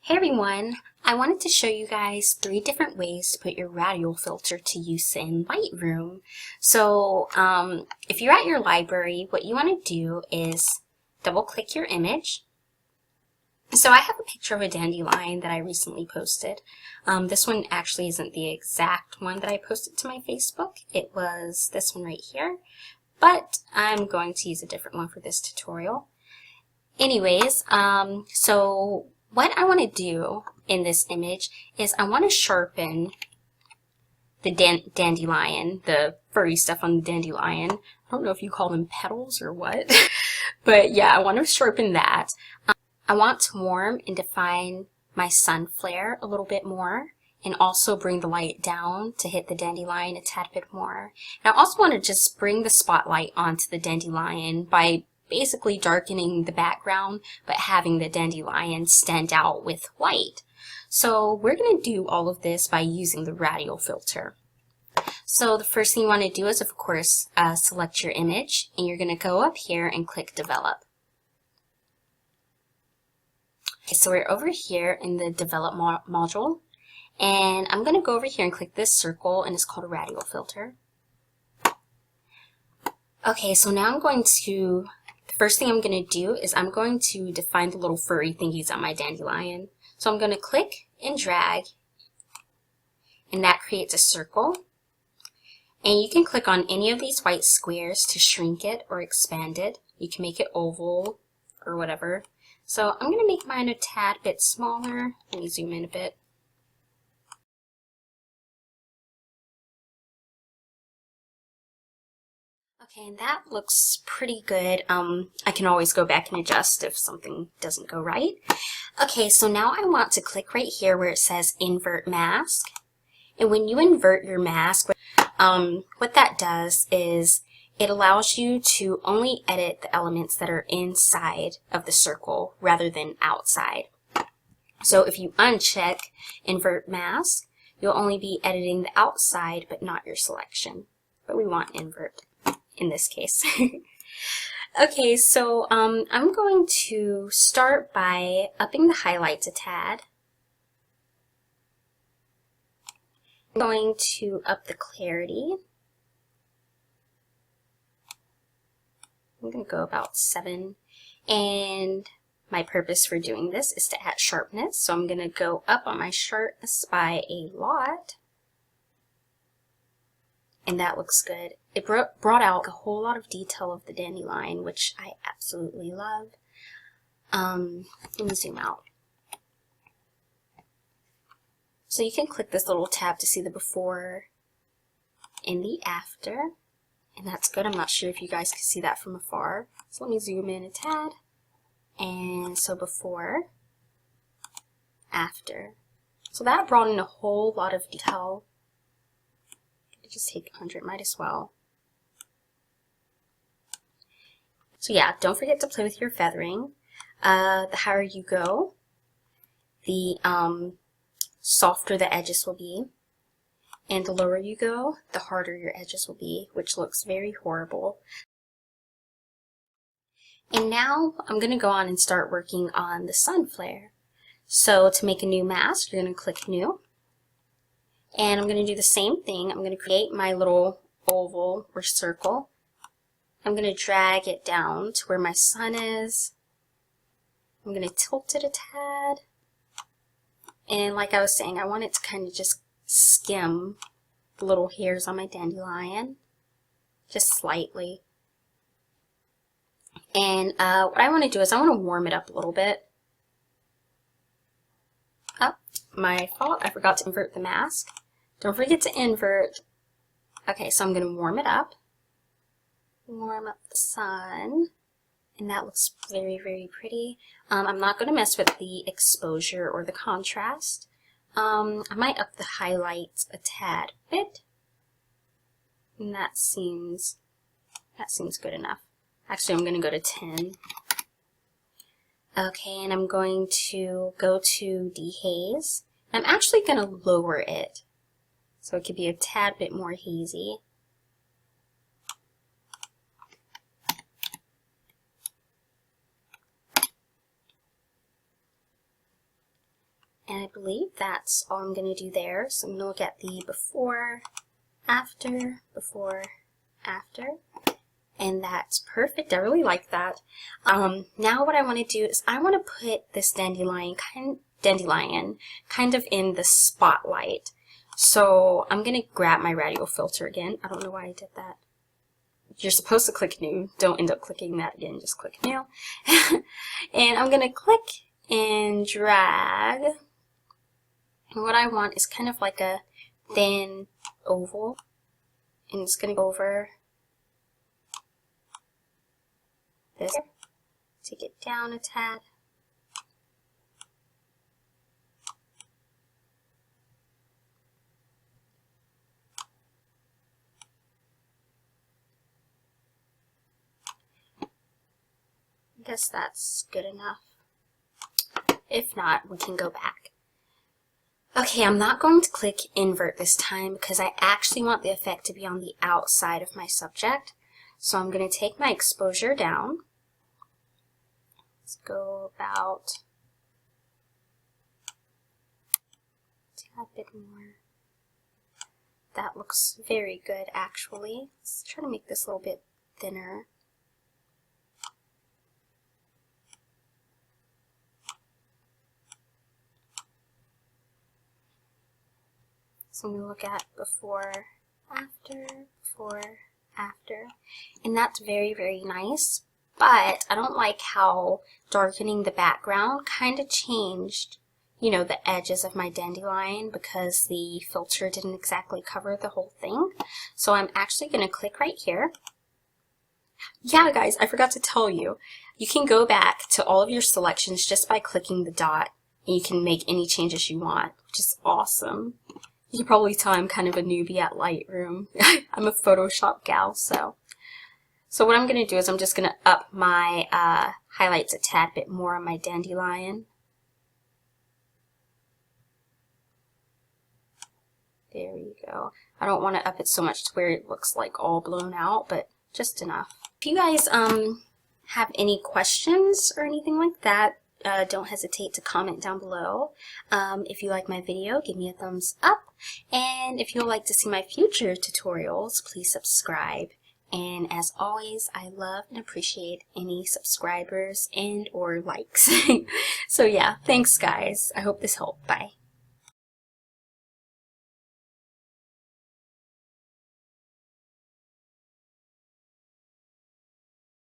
Hey everyone, I wanted to show you guys 3 different ways to put your radial filter to use in Lightroom. So if you're at your library, what you want to do is double click your image. So I have a picture of a dandelion that I recently posted. This one actually isn't the exact one that I posted to my Facebook. It was this one right here, but I'm going to use a different one for this tutorial. Anyways, so what I want to do in this image is I want to sharpen the dandelion, the furry stuff on the dandelion. I don't know if you call them petals or what, but yeah, I want to sharpen that. I want to warm and define my sun flare a little bit more and also bring the light down to hit the dandelion a tad bit more. And I also want to just bring the spotlight onto the dandelion by basically darkening the background, but having the dandelion stand out with white. So we're going to do all of this by using the radial filter. So the first thing you want to do is, of course, select your image, and you're going to go up here and click Develop. Okay, so we're over here in the Develop module, and I'm going to go over here and click this circle, and it's called a radial filter. Okay, so now the first thing I'm going to do is I'm going to define the little furry thingies on my dandelion. So I'm going to click and drag, and that creates a circle. And you can click on any of these white squares to shrink it or expand it. You can make it oval or whatever. So I'm going to make mine a tad bit smaller. Let me zoom in a bit. Okay, and that looks pretty good. I can always go back and adjust if something doesn't go right. Okay, so now I want to click right here where it says Invert Mask. And when you invert your mask, what that does is it allows you to only edit the elements that are inside of the circle rather than outside. So if you uncheck Invert Mask, you'll only be editing the outside but not your selection. But we want invert in this case. Okay, so I'm going to start by upping the highlights a tad. I'm going to up the clarity. I'm going to go about 7. And my purpose for doing this is to add sharpness. So I'm going to go up on my sharpness by a lot. And that looks good. It brought out a whole lot of detail of the dandelion, which I absolutely love. Let me zoom out. So you can click this little tab to see the before and the after. And that's good. I'm not sure if you guys can see that from afar. So let me zoom in a tad. And so before, after. So that brought in a whole lot of detail. Just take 100, might as well. So yeah, don't forget to play with your feathering. The higher you go, the softer the edges will be. And the lower you go, the harder your edges will be, which looks very horrible. And now I'm going to go on and start working on the sun flare. So to make a new mask, you're going to click New. And I'm going to do the same thing. I'm going to create my little oval or circle. I'm going to drag it down to where my sun is. I'm going to tilt it a tad. And like I was saying, I want it to kind of just skim the little hairs on my dandelion. Just slightly. And what I want to do is I want to warm it up a little bit. Oh, my fault. I forgot to invert the mask. Don't forget to invert. Okay, so I'm going to warm it up. Warm up the sun. And that looks very, very pretty. I'm not going to mess with the exposure or the contrast. I might up the highlights a tad bit. And that seems good enough. Actually, I'm going to go to 10. Okay, and I'm going to go to Dehaze. I'm actually going to lower it, so it could be a tad bit more hazy. And I believe that's all I'm going to do there. So I'm going to look at the before, after, and that's perfect. I really like that. Now what I want to do is I want to put this dandelion kind of in the spotlight. So I'm going to grab my Radial Filter again. I don't know why I did that. You're supposed to click new. Don't end up clicking that again. Just click new. And I'm going to click and drag. And what I want is kind of like a thin oval. And it's going to go over this. Take it down a tad. I guess that's good enough. If not, we can go back. Okay, I'm not going to click invert this time because I actually want the effect to be on the outside of my subject. So I'm going to take my exposure down. Let's go about a tad bit more. That looks very good actually. Let's try to make this a little bit thinner. So I'm going to look at before, after, and that's very, very nice, but I don't like how darkening the background kind of changed, you know, the edges of my dandelion because the filter didn't exactly cover the whole thing. So I'm actually going to click right here. Yeah, guys, I forgot to tell you, you can go back to all of your selections just by clicking the dot, and you can make any changes you want, which is awesome. You can probably tell I'm kind of a newbie at Lightroom. I'm a Photoshop gal, so what I'm going to do is I'm just going to up my highlights a tad bit more on my dandelion. There you go. I don't want to up it so much to where it looks like all blown out, but just enough. If you guys have any questions or anything like that, don't hesitate to comment down below. If you like my video, give me a thumbs up. And if you'd like to see my future tutorials, please subscribe. And as always, I love and appreciate any subscribers and or likes. So yeah, thanks guys. I hope this helped. Bye.